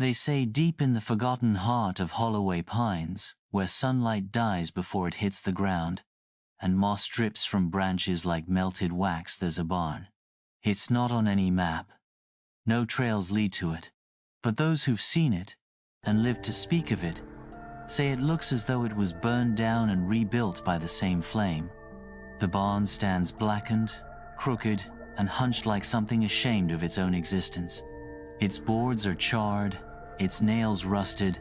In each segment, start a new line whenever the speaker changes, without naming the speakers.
They say deep in the forgotten heart of Holloway Pines, where sunlight dies before it hits the ground, and moss drips from branches like melted wax, there's a barn. It's not on any map. No trails lead to it. But those who've seen it, and lived to speak of it, say it looks as though it was burned down and rebuilt by the same flame. The barn stands blackened, crooked, and hunched like something ashamed of its own existence. Its boards are charred, its nails rusted,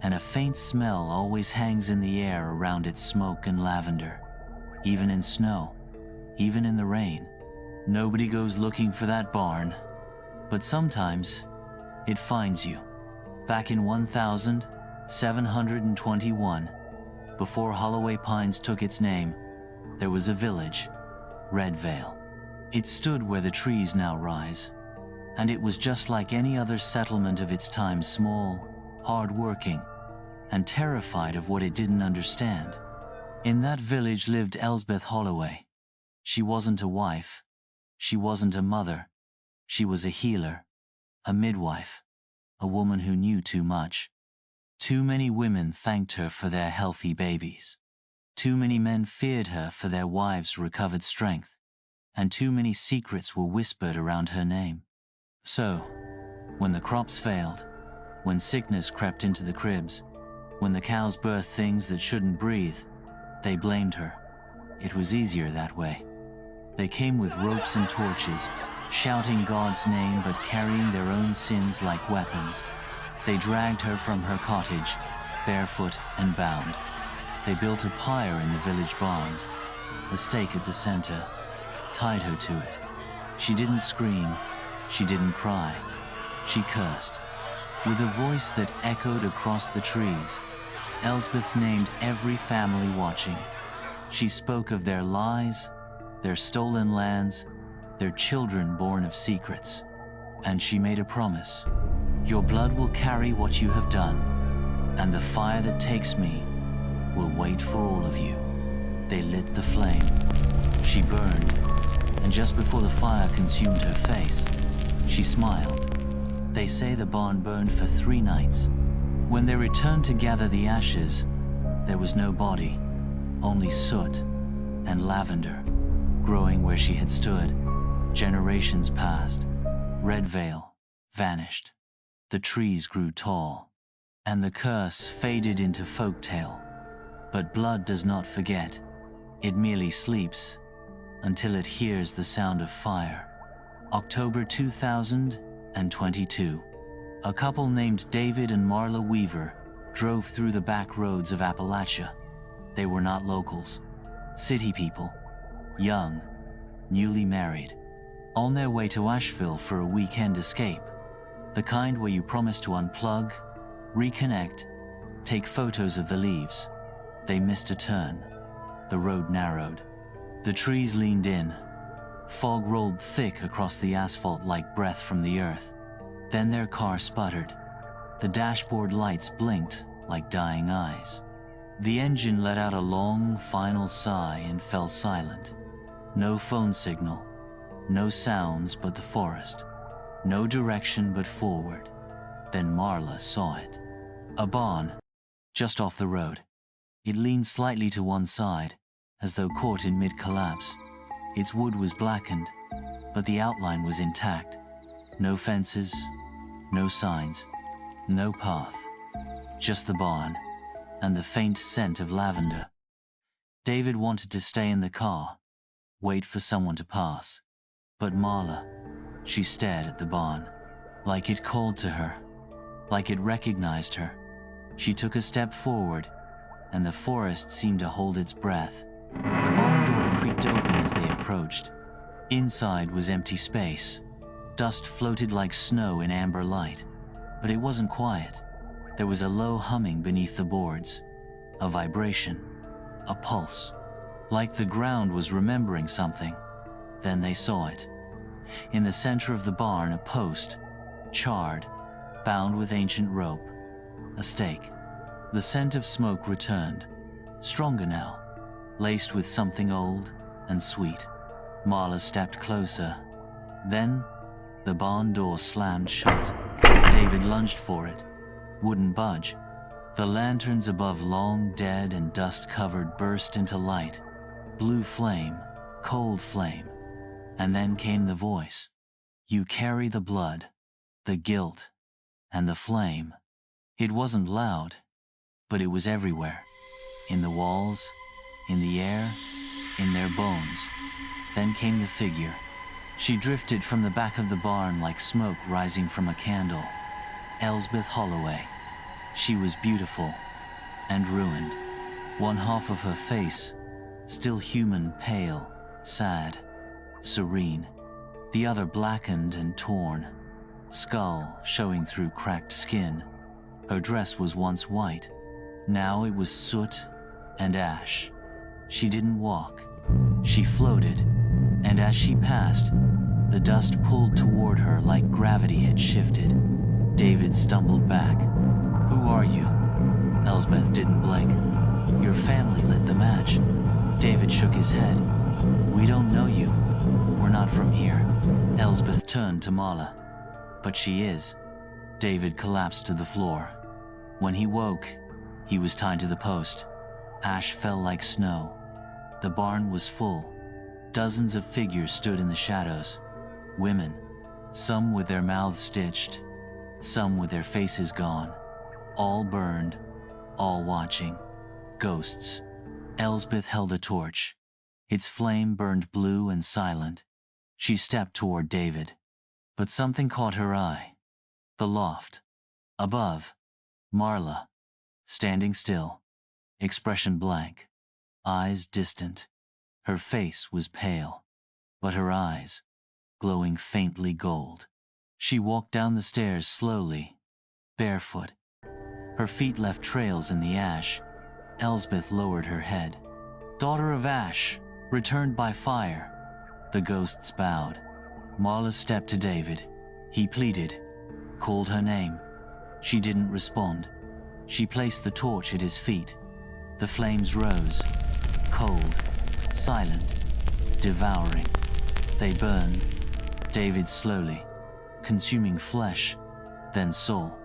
and a faint smell always hangs in the air around its smoke and lavender. Even in snow, even in the rain. Nobody goes looking for that barn, but sometimes it finds you. Back in 1721, before Holloway Pines took its name, there was a village, Redvale. It stood where the trees now rise, and it was just like any other settlement of its time, small, hard-working, and terrified of what it didn't understand. In that village lived Elsbeth Holloway. She wasn't a wife. She wasn't a mother. She was a healer, a midwife, a woman who knew too much. Too many women thanked her for their healthy babies. Too many men feared her for their wives' recovered strength, and too many secrets were whispered around her name. So, when the crops failed, when sickness crept into the cribs, when the cows birthed things that shouldn't breathe, they blamed her. It was easier that way. They came with ropes and torches, shouting God's name but carrying their own sins like weapons. They dragged her from her cottage, barefoot and bound. They built a pyre in the village barn, a stake at the center, tied her to it. She didn't scream, she didn't cry, she cursed. With a voice that echoed across the trees, Elsbeth named every family watching. She spoke of their lies, their stolen lands, their children born of secrets. And she made a promise. Your blood will carry what you have done, and the fire that takes me will wait for all of you. They lit the flame. She burned, and just before the fire consumed her face, she smiled. They say the barn burned for 3 nights. When they returned to gather the ashes, there was no body, only soot and lavender growing where she had stood. Generations passed. Redvale vanished. The trees grew tall, and the curse faded into folktale. But blood does not forget. It merely sleeps until it hears the sound of fire. October 2022. A couple named David and Marla Weaver drove through the back roads of Appalachia. They were not locals, city people, young, newly married, on their way to Asheville for a weekend escape, the kind where you promise to unplug, reconnect, take photos of the leaves. They missed a turn. The road narrowed. The trees leaned in. Fog rolled thick across the asphalt like breath from the earth. Then their car sputtered. The dashboard lights blinked like dying eyes. The engine let out a long, final sigh and fell silent. No phone signal, no sounds but the forest, no direction but forward. Then Marla saw it. A barn, just off the road. It leaned slightly to one side, as though caught in mid-collapse. Its wood was blackened, but the outline was intact. No fences, no signs, no path. Just the barn, and the faint scent of lavender. David wanted to stay in the car, wait for someone to pass. But Marla, she stared at the barn, like it called to her, like it recognized her. She took a step forward, and the forest seemed to hold its breath. The barn door creaked open as they approached. Inside was empty space. Dust floated like snow in amber light, but it wasn't quiet. There was a low humming beneath the boards, a vibration, a pulse, like the ground was remembering something. Then they saw it. In the center of the barn, a post, charred, bound with ancient rope, a stake. The scent of smoke returned, stronger now, laced with something old and sweet. Marla stepped closer. Then, the barn door slammed shut. David lunged for it, wouldn't budge. The lanterns above long dead and dust-covered burst into light. Blue flame, cold flame. And then came the voice. You carry the blood, the guilt, and the flame. It wasn't loud, but it was everywhere. In the walls, in the air, in their bones. Then came the figure. She drifted from the back of the barn like smoke rising from a candle. Elsbeth Holloway. She was beautiful and ruined. One half of her face, still human, pale, sad, serene. The other blackened and torn, skull showing through cracked skin. Her dress was once white. Now it was soot and ash. She didn't walk. She floated, and as she passed, the dust pulled toward her like gravity had shifted. David stumbled back. Who are you? Elsbeth didn't blink. Your family lit the match. David shook his head. We don't know you. We're not from here. Elsbeth turned to Marla. But she is. David collapsed to the floor. When he woke, he was tied to the post. Ash fell like snow. The barn was full. Dozens of figures stood in the shadows. Women, some with their mouths stitched, some with their faces gone. All burned, all watching. Ghosts. Elsbeth held a torch. Its flame burned blue and silent. She stepped toward David. But something caught her eye. The loft. Above, Marla, standing still, expression blank, eyes distant. Her face was pale, but her eyes, glowing faintly gold. She walked down the stairs slowly, barefoot. Her feet left trails in the ash. Elsbeth lowered her head. Daughter of Ash, returned by fire. The ghosts bowed. Marla stepped to David. He pleaded, called her name. She didn't respond. She placed the torch at his feet. The flames rose, cold, silent, devouring. They burned. David slowly, consuming flesh, then soul.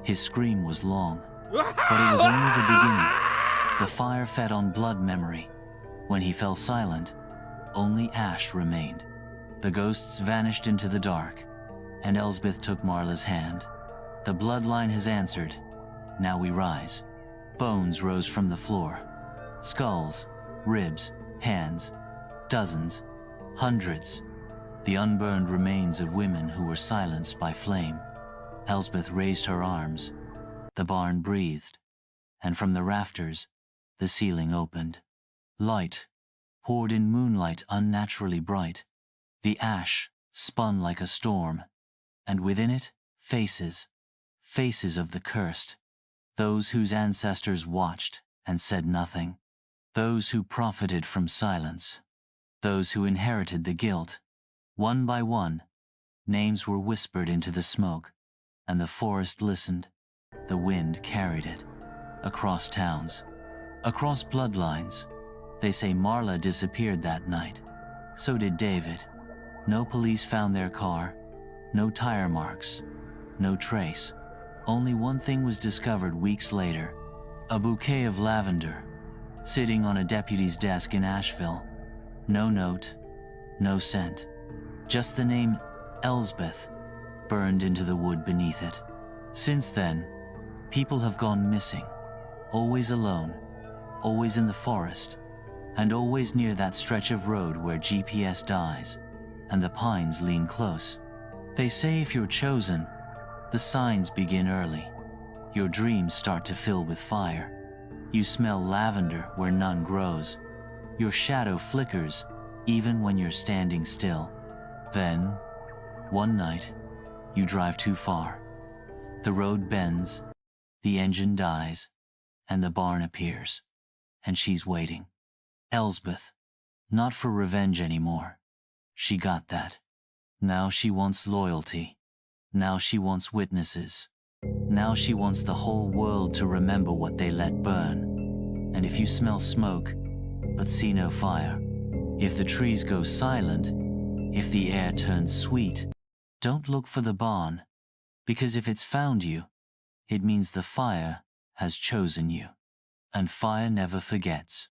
His scream was long, but it was only the beginning. The fire fed on blood memory. When he fell silent, only ash remained. The ghosts vanished into the dark, and Elsbeth took Marla's hand. The bloodline has answered. Now we rise. Bones rose from the floor. Skulls, ribs, hands. Dozens, hundreds. The unburned remains of women who were silenced by flame. Elsbeth raised her arms. The barn breathed, and from the rafters, the ceiling opened. Light poured in moonlight unnaturally bright. The ash spun like a storm, and within it, faces. Faces of the cursed. Those whose ancestors watched and said nothing. Those who profited from silence. Those who inherited the guilt. One by one, names were whispered into the smoke, and the forest listened. The wind carried it. Across towns. Across bloodlines. They say Marla disappeared that night. So did David. No police found their car. No tire marks. No trace. Only one thing was discovered weeks later. A bouquet of lavender, sitting on a deputy's desk in Asheville. No note, no scent. Just the name Elsbeth burned into the wood beneath it. Since then, people have gone missing. Always alone, always in the forest, and always near that stretch of road where GPS dies, and the pines lean close. They say if you're chosen, the signs begin early. Your dreams start to fill with fire. You smell lavender where none grows. Your shadow flickers even when you're standing still. Then, one night, you drive too far. The road bends, the engine dies, and the barn appears. And she's waiting. Elsbeth, not for revenge anymore. She got that. Now she wants loyalty. Now she wants witnesses. Now she wants the whole world to remember what they let burn. And if you smell smoke, but see no fire, if the trees go silent, if the air turns sweet, don't look for the barn. Because if it's found you, it means the fire has chosen you. And fire never forgets.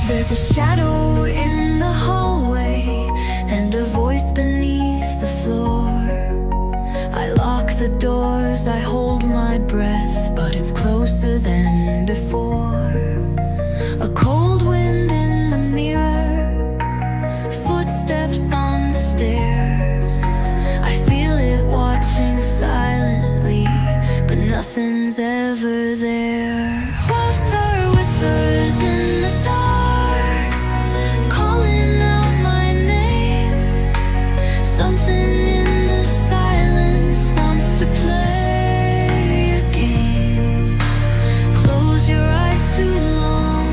There's a shadow in the hallway and a voice beneath the floor. I lock the doors, I hold my breath, but it's closer than before. A cold wind in the mirror, footsteps on the stairs. I feel it watching silently, but nothing's ever there. Whilst her whispers in the dark, calling out my name. Something in the silence wants to play a game. Close your eyes too long,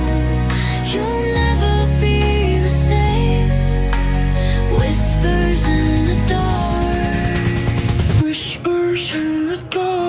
you'll never be the same. Whispers in the dark, whispers in the dark.